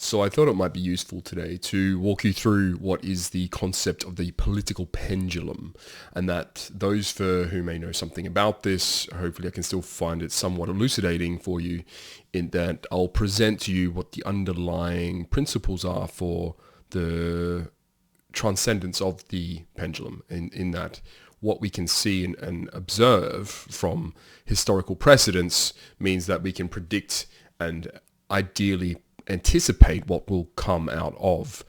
So I thought it might be useful today to walk you through what is the concept of the political pendulum, and that those for who may know something about this, hopefully I can still find it somewhat elucidating for you, in that I'll present to you what the underlying principles are for the transcendence of the pendulum, in that what we can see and observe from historical precedents means that we can predict and ideally anticipate what will come out of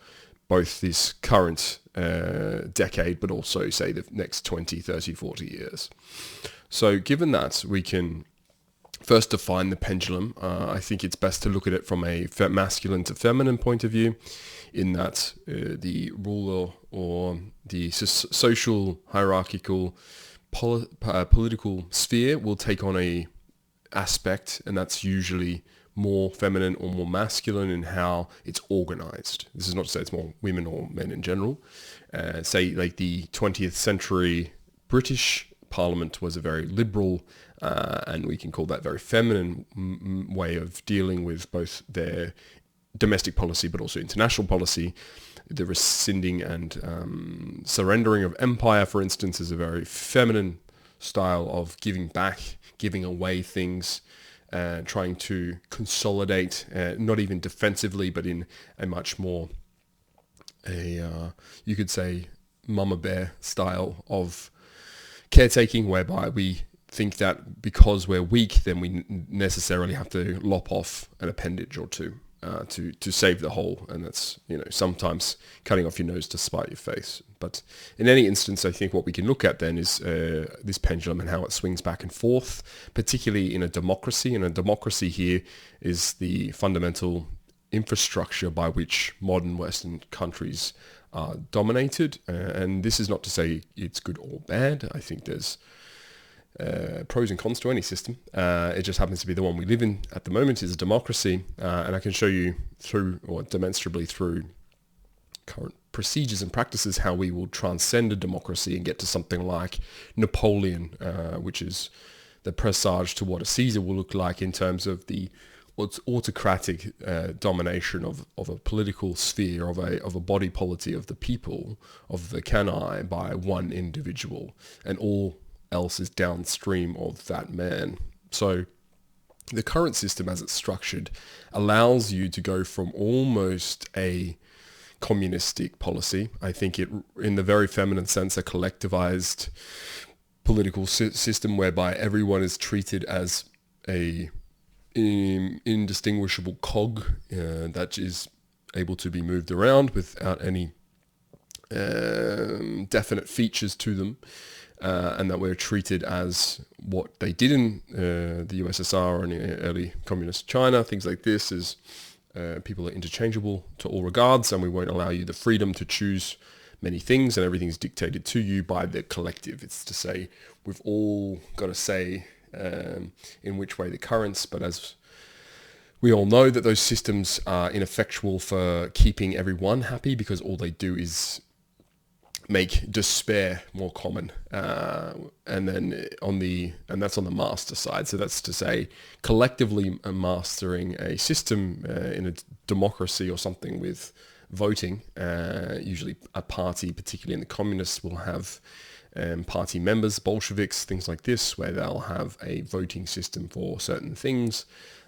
both this current decade, but also, say, the next 20, 30, 40 years. So given that, we can first define the pendulum. I think it's best to look at it from a masculine to feminine point of view, in that the ruler or the social hierarchical political sphere will take on a aspect, and that's usually more feminine or more masculine in how it's organized. This is not to say it's more women or men in general. Say like the 20th century British Parliament was a very liberal, and we can call that very feminine way of dealing with both their domestic policy but also international policy. The rescinding and surrendering of empire, for instance, is a very feminine style of giving back, giving away things, trying to consolidate, not even defensively, but in a much more, you could say, mama bear style of caretaking, whereby we think that because we're weak, then we necessarily have to lop off an appendage or two to save the whole, and that's, sometimes cutting off your nose to spite your face. But in any instance, I think what we can look at then is this pendulum and how it swings back and forth, particularly in a democracy. And a democracy here is the fundamental infrastructure by which modern Western countries are dominated. And this is not to say it's good or bad. I think there's pros and cons to any system. It just happens to be the one we live in at the moment is a democracy, and I can show you through, or demonstrably through, current procedures and practices how we will transcend a democracy and get to something like Napoleon, which is the presage to what a Caesar will look like in terms of the autocratic domination of a political sphere, of a body politic of the people, of the canaille, by one individual, and all else is downstream of that man. So the current system as it's structured allows you to go from almost a communistic policy, I think it, in the very feminine sense, a collectivized political system whereby everyone is treated as a indistinguishable cog that is able to be moved around without any definite features to them. And that we're treated as what they did in the USSR and early communist China, things like this, is people are interchangeable to all regards, and we won't allow you the freedom to choose many things, and everything's dictated to you by the collective. It's to say we've all got a say in which way the currents, but as we all know that those systems are ineffectual for keeping everyone happy, because all they do is make despair more common, and that's on the master side. So that's to say, collectively mastering a system in a democracy or something with voting. Usually, a party, particularly in the communists, will have party members, Bolsheviks, things like this, where they'll have a voting system for certain things.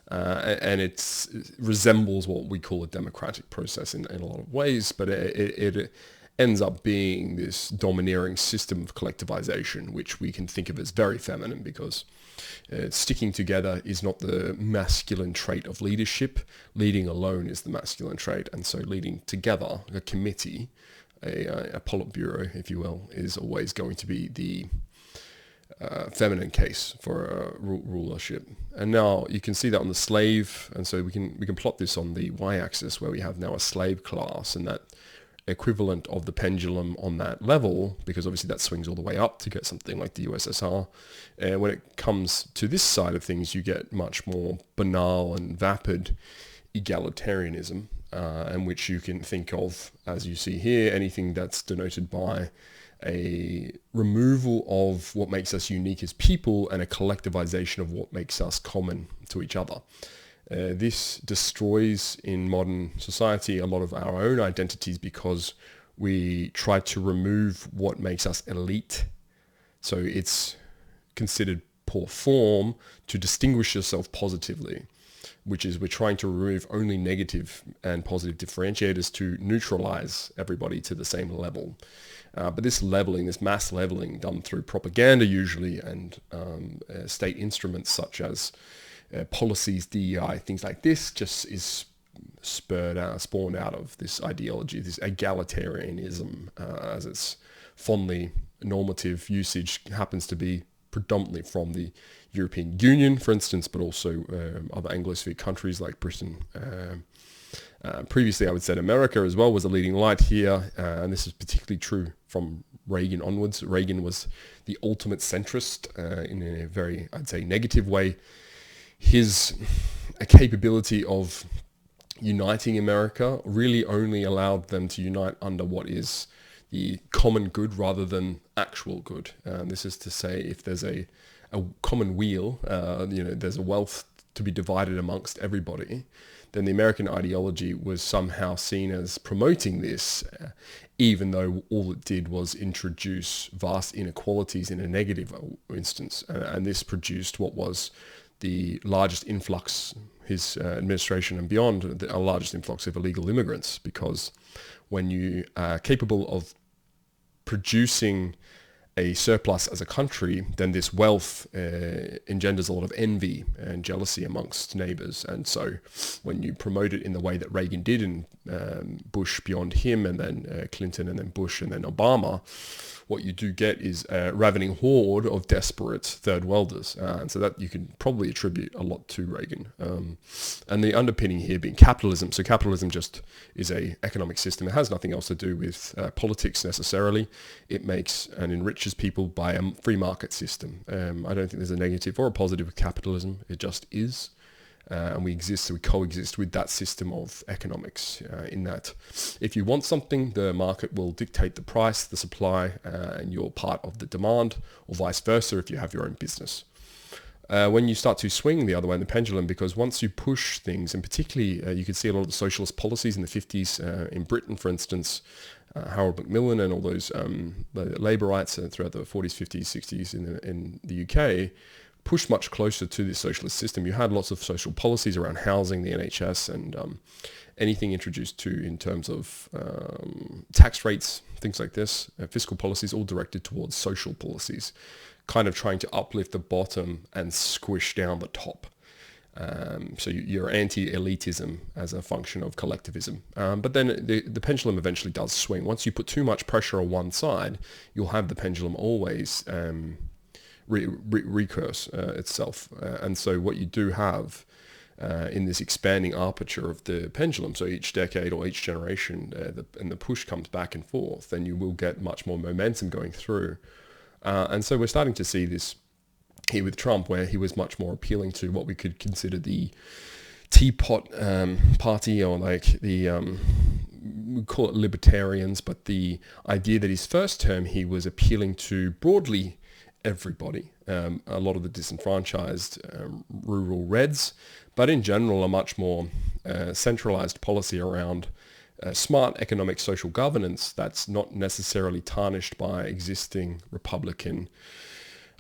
And it resembles what we call a democratic process in a lot of ways, but it ends up being this domineering system of collectivization, which we can think of as very feminine, because sticking together is not the masculine trait of leadership. Leading alone is the masculine trait, and so leading together, a committee, a politburo, if you will, is always going to be the feminine case for rulership. And now you can see that on the slave, and so we can plot this on the y-axis, where we have now a slave class, and that equivalent of the pendulum on that level, because obviously that swings all the way up to get something like the USSR. And when it comes to this side of things, you get much more banal and vapid egalitarianism, and which you can think of, as you see here, anything that's denoted by a removal of what makes us unique as people and a collectivization of what makes us common to each other. This destroys in modern society a lot of our own identities because we try to remove what makes us elite. So it's considered poor form to distinguish yourself positively, which is we're trying to remove only negative and positive differentiators to neutralize everybody to the same level. But this leveling, this mass leveling done through propaganda usually and state instruments such as policies, DEI, things like this, just is spawned out of this ideology, this egalitarianism, as its fondly normative usage happens to be predominantly from the European Union, for instance, but also other Anglosphere countries like Britain. Previously, I would say America as well was a leading light here, and this is particularly true from Reagan onwards. Reagan was the ultimate centrist in a very, I'd say, negative way. His capability of uniting America really only allowed them to unite under what is the common good rather than actual good. This is to say, if there's a common weal, there's a wealth to be divided amongst everybody, then the American ideology was somehow seen as promoting this, even though all it did was introduce vast inequalities in a negative instance. And this produced what was the largest influx, his administration and beyond, the largest influx of illegal immigrants, because when you are capable of producing a surplus as a country, then this wealth engenders a lot of envy and jealousy amongst neighbors. And so when you promote it in the way that Reagan did, and Bush beyond him, and then Clinton, and then Bush, and then Obama, what you do get is a ravening horde of desperate third worlders. And so that you can probably attribute a lot to Reagan. And the underpinning here being capitalism. So capitalism just is a economic system. It has nothing else to do with politics necessarily. It makes and enriches people by a free market system. I don't think there's a negative or a positive with capitalism. It just is. And we coexist with that system of economics in that if you want something, the market will dictate the price, the supply, and you're part of the demand, or vice versa if you have your own business. When you start to swing the other way in the pendulum, because once you push things, and particularly you could see a lot of the socialist policies in the 50s in Britain, for instance, Harold Macmillan and all those Labourites throughout the 40s, 50s, 60s in the UK, pushed much closer to this socialist system. You had lots of social policies around housing, the NHS, and anything introduced in terms of tax rates, things like this, fiscal policies, all directed towards social policies, kind of trying to uplift the bottom and squish down the top. So you're anti-elitism as a function of collectivism. But then the pendulum eventually does swing. Once you put too much pressure on one side, you'll have the pendulum always recurse itself. And so what you do have in this expanding aperture of the pendulum, so each decade or each generation, and the push comes back and forth, then you will get much more momentum going through. And so we're starting to see this here with Trump, where he was much more appealing to what we could consider the teapot party, or like the we call it libertarians, but the idea that his first term he was appealing to broadly everybody, a lot of the disenfranchised rural Reds, but in general a much more centralized policy around smart economic social governance that's not necessarily tarnished by existing Republican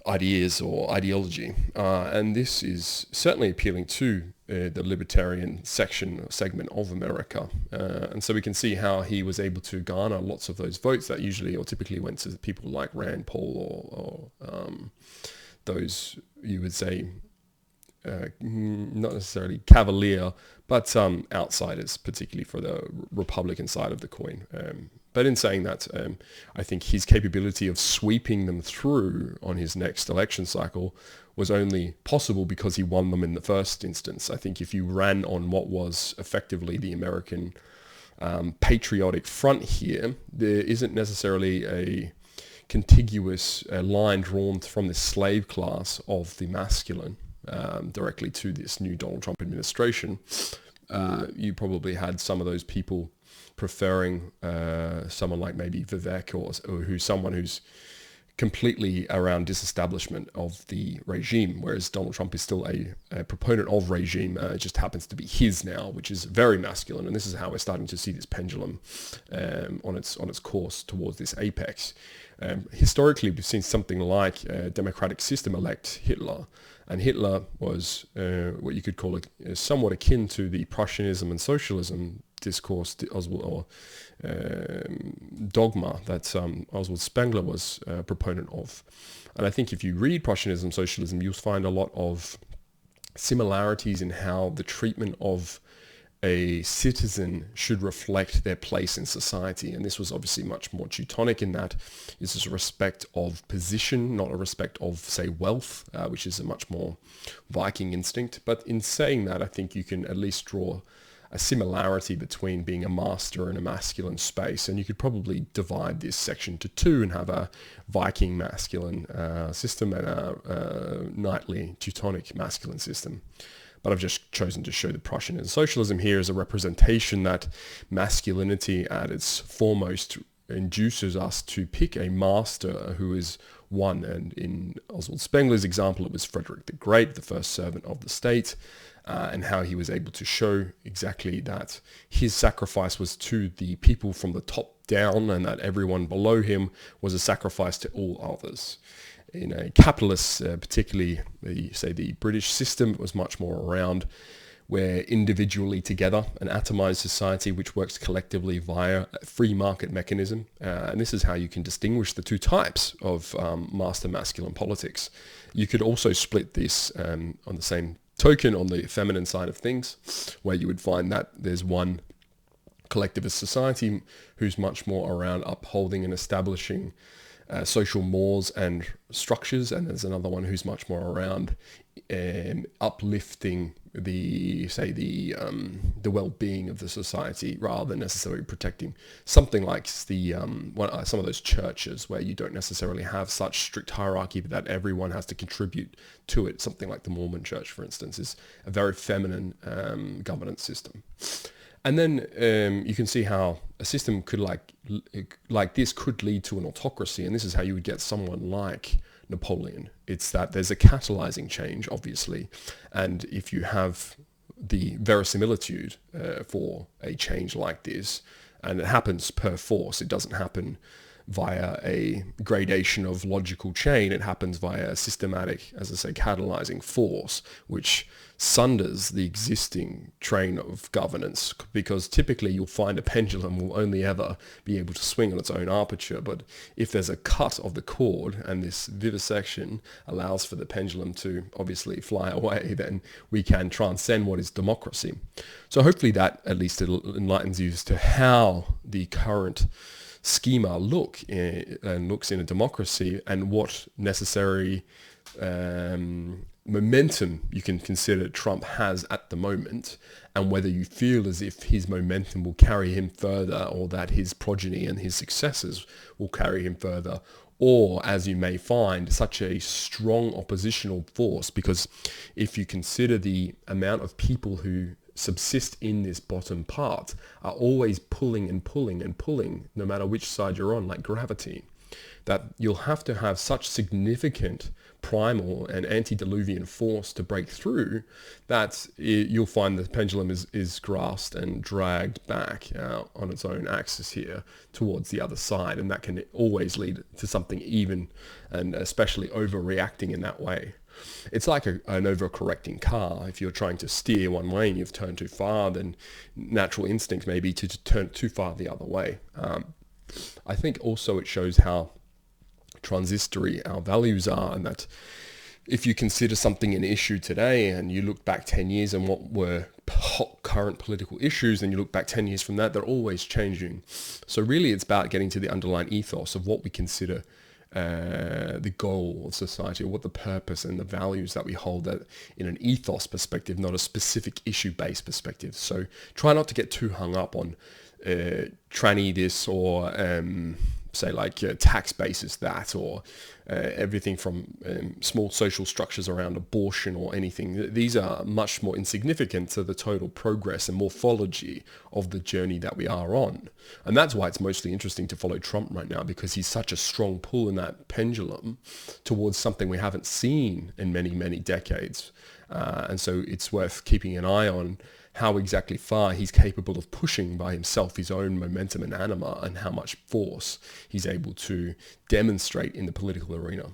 ideas or ideology. And this is certainly appealing to the libertarian segment of America. And so we can see how he was able to garner lots of those votes that usually or typically went to people like Rand Paul or those, you would say, not necessarily cavalier, but outsiders, particularly for the Republican side of the coin. But in saying that, I think his capability of sweeping them through on his next election cycle was only possible because he won them in the first instance. I think if you ran on what was effectively the American patriotic front here, there isn't necessarily a contiguous line drawn from the slave class of the masculine directly to this new Donald Trump administration. You probably had some of those people preferring someone like maybe Vivek or someone who's completely around disestablishment of the regime, whereas Donald Trump is still a proponent of regime. It just happens to be his now, which is very masculine, and this is how we're starting to see this pendulum on its course towards this apex. Historically, we've seen something like a democratic system elect Hitler, and Hitler was what you could call somewhat akin to the Prussianism and socialism discourse, Oswald, or dogma that Oswald Spengler was a proponent of. And I think if you read Prussianism, socialism, you'll find a lot of similarities in how the treatment of a citizen should reflect their place in society. And this was obviously much more Teutonic in that this is a respect of position, not a respect of, say, wealth, which is a much more Viking instinct. But in saying that, I think you can at least draw a similarity between being a master in a masculine space. And you could probably divide this section to two and have a Viking masculine system and a knightly Teutonic masculine system. But I've just chosen to show the Prussian and socialism here as a representation that masculinity at its foremost induces us to pick a master who is one. And in Oswald Spengler's example, it was Frederick the Great, the first servant of the state, and how he was able to show exactly that his sacrifice was to the people from the top down, and that everyone below him was a sacrifice to all others. In a capitalist, particularly the British system, it was much more around where individually together, an atomized society which works collectively via a free market mechanism. And this is how you can distinguish the two types of master masculine politics. You could also split this on the same token on the feminine side of things, where you would find that there's one collectivist society who's much more around upholding and establishing social mores and structures, and there's another one who's much more around uplifting the well-being of the society rather than necessarily protecting something like some of those churches where you don't necessarily have such strict hierarchy, but that everyone has to contribute to it. Something like the Mormon Church, for instance, is a very feminine governance system. And then you can see how a system could like this could lead to an autocracy, and this is how you would get someone like Napoleon. It's that there's a catalyzing change, obviously, and if you have the verisimilitude for a change like this, and it happens per force, it doesn't happen via a gradation of logical chain, it happens via a systematic, as I say, catalyzing force, which sunders the existing train of governance, because typically you'll find a pendulum will only ever be able to swing on its own aperture. But if there's a cut of the cord and this vivisection allows for the pendulum to obviously fly away, then we can transcend what is democracy. So hopefully that at least enlightens you as to how the current schema looks in a democracy, and what necessary momentum you can consider Trump has at the moment, and whether you feel as if his momentum will carry him further, or that his progeny and his successors will carry him further, or, as you may find, such a strong oppositional force. Because if you consider the amount of people who subsist in this bottom part are always pulling and pulling and pulling, no matter which side you're on, like gravity, that you'll have to have such significant primal and antediluvian force to break through that you'll find the pendulum is grasped and dragged back on its own axis here towards the other side, and that can always lead to something even and especially overreacting in that way. It's like an overcorrecting car. If you're trying to steer one way and you've turned too far, then natural instinct may be to turn too far the other way. I think also it shows how transitory our values are, and that if you consider something an issue today and you look back 10 years and what were hot current political issues, and you look back 10 years from that, they're always changing. So really it's about getting to the underlying ethos of what we consider the goal of society, or what the purpose and the values that we hold that in an ethos perspective, not a specific issue-based perspective. So try not to get too hung up on tranny this or say like tax basis that, or everything from small social structures around abortion or anything. These are much more insignificant to the total progress and morphology of the journey that we are on. And that's why it's mostly interesting to follow Trump right now, because he's such a strong pull in that pendulum towards something we haven't seen in many, many decades. And so it's worth keeping an eye on how exactly far he's capable of pushing by himself his own momentum and anima, and how much force he's able to demonstrate in the political arena.